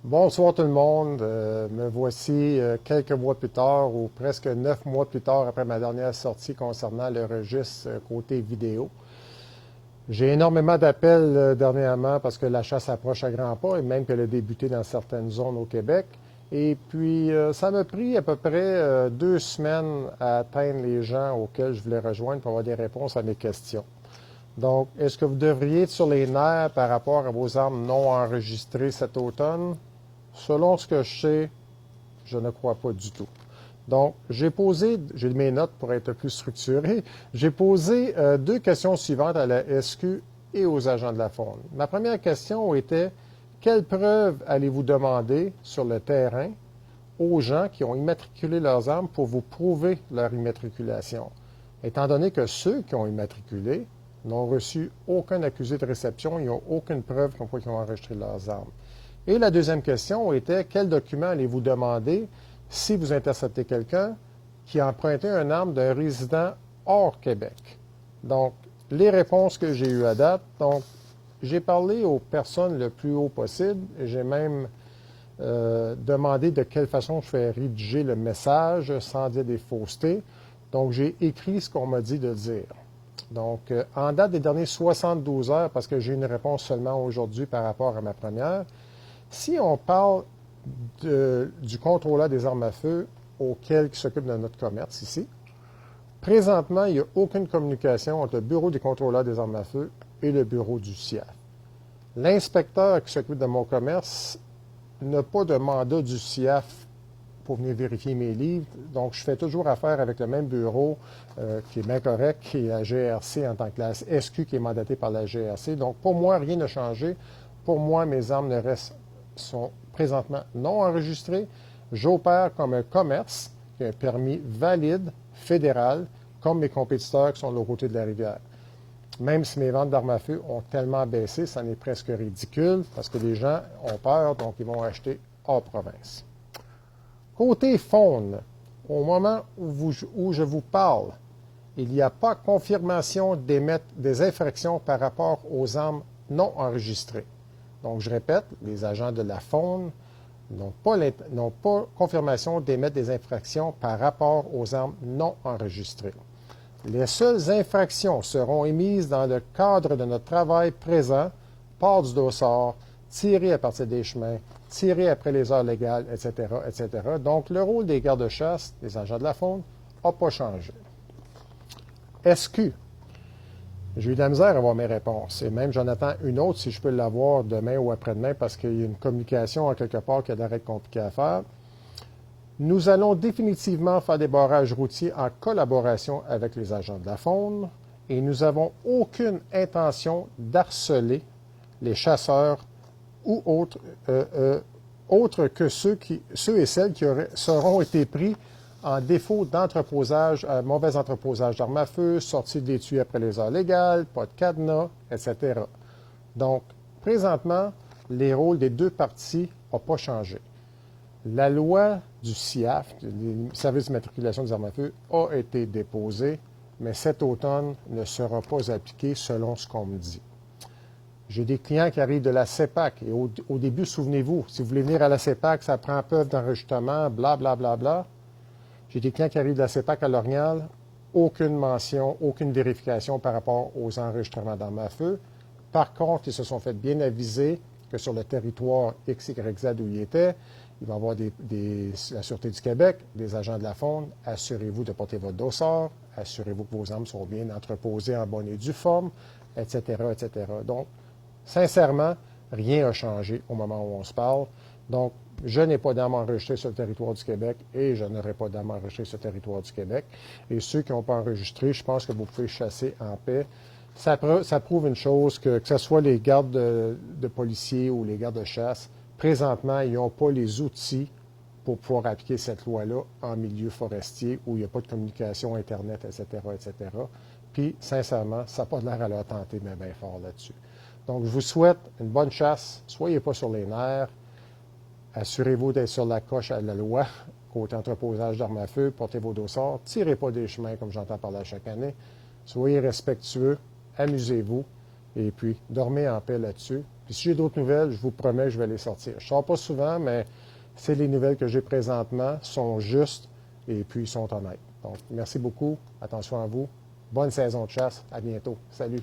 Bonsoir tout le monde. Me voici quelques mois plus tard ou presque 9 mois plus tard après ma dernière sortie concernant le registre côté vidéo. J'ai énormément d'appels dernièrement parce que la chasse approche à grands pas et même qu'elle a débuté dans certaines zones au Québec. Et puis, ça m'a pris à peu près 2 semaines à atteindre les gens auxquels je voulais rejoindre pour avoir des réponses à mes questions. Donc, est-ce que vous devriez être sur les nerfs par rapport à vos armes non enregistrées cet automne? Selon ce que je sais, je ne crois pas du tout. Donc, j'ai mes notes pour être plus structuré, j'ai posé deux questions suivantes à la SQ et aux agents de la Faune. Ma première question était, quelles preuves allez-vous demander sur le terrain aux gens qui ont immatriculé leurs armes pour vous prouver leur immatriculation? Étant donné que ceux qui ont immatriculé n'ont reçu aucun accusé de réception, ils n'ont aucune preuve comme quoi ils ont enregistré leurs armes. Et la deuxième question était, quel document allez-vous demander si vous interceptez quelqu'un qui a emprunté une arme d'un résident hors Québec? Donc, les réponses que j'ai eues à date, donc, j'ai parlé aux personnes le plus haut possible. J'ai même demandé de quelle façon je fais rédiger le message sans dire des faussetés. Donc, j'ai écrit ce qu'on m'a dit de dire. Donc, en date des dernières 72 heures, parce que j'ai une réponse seulement aujourd'hui par rapport à ma première, si on parle du contrôleur des armes à feu auquel qui s'occupe de notre commerce ici, présentement, il n'y a aucune communication entre le bureau des contrôleurs des armes à feu et le bureau du CIAF. L'inspecteur qui s'occupe de mon commerce n'a pas de mandat du CIAF pour venir vérifier mes livres, donc je fais toujours affaire avec le même bureau qui est bien correct, qui est la GRC en tant que la SQ qui est mandatée par la GRC. Donc, pour moi, rien n'a changé. Pour moi, mes armes sont présentement non enregistrées. J'opère comme un commerce qui a un permis valide fédéral, comme mes compétiteurs qui sont de l'autre côté de la rivière. Même si mes ventes d'armes à feu ont tellement baissé, ça en est presque ridicule parce que les gens ont peur, donc ils vont acheter hors province. Côté faune, au moment où je vous parle, il n'y a pas confirmation d'émettre des infractions par rapport aux armes non enregistrées. Donc, je répète, les agents de la faune n'ont pas confirmation d'émettre des infractions par rapport aux armes non enregistrées. Les seules infractions seront émises dans le cadre de notre travail présent, port du dossard, tirer à partir des chemins, tirer après les heures légales, etc., etc. Donc, le rôle des gardes-chasse, des agents de la faune, n'a pas changé. SQ. J'ai eu de la misère à avoir mes réponses. Et même, j'en attends une autre si je peux l'avoir demain ou après-demain parce qu'il y a une communication en quelque part qui a l'air d'être compliquée à faire. Nous allons définitivement faire des barrages routiers en collaboration avec les agents de la faune et nous n'avons aucune intention d'harceler les chasseurs ou autres que ceux et celles qui seront été pris en défaut d'entreposage, mauvais entreposage d'armes à feu, sortie de l'étui après les heures légales, pas de cadenas, etc. Donc, présentement, les rôles des deux parties n'ont pas changé. La loi du CIAF, le service d'immatriculation des armes à feu, a été déposée, mais cet automne ne sera pas appliquée selon ce qu'on me dit. J'ai des clients qui arrivent de la CEPAC et au début, souvenez-vous, si vous voulez venir à la CEPAC, ça prend preuve d'enregistrement, bla, bla, bla, bla. J'ai des clients qui arrivent de la CEPAC à L'Orignal, aucune mention, aucune vérification par rapport aux enregistrements d'armes à feu. Par contre, ils se sont fait bien aviser que sur le territoire XYZ où ils étaient, il va y avoir la Sûreté du Québec, des agents de la faune. Assurez-vous de porter votre dossard, assurez-vous que vos armes sont bien entreposées en bonne et due forme, etc., etc. Donc, sincèrement, rien n'a changé au moment où on se parle. Donc, je n'ai pas d'armes enregistrées sur le territoire du Québec et je n'aurai pas d'armes enregistrées sur le territoire du Québec. Et ceux qui n'ont pas enregistré, je pense que vous pouvez chasser en paix. Ça prouve une chose, que ce soit les gardes de policiers ou les gardes de chasse, présentement, ils n'ont pas les outils pour pouvoir appliquer cette loi-là en milieu forestier où il n'y a pas de communication Internet, etc., etc. Puis, sincèrement, ça n'a pas l'air à leur tenter, mais bien fort là-dessus. Donc, je vous souhaite une bonne chasse. Soyez pas sur les nerfs. Assurez-vous d'être sur la coche à la loi, côté entreposage d'armes à feu, portez vos dossards, tirez pas des chemins comme j'entends parler chaque année. Soyez respectueux, amusez-vous, et puis dormez en paix là-dessus. Puis si j'ai d'autres nouvelles, je vous promets que je vais les sortir. Je ne sors pas souvent, mais c'est les nouvelles que j'ai présentement, sont justes et puis sont honnêtes. Donc, merci beaucoup. Attention à vous. Bonne saison de chasse. À bientôt. Salut.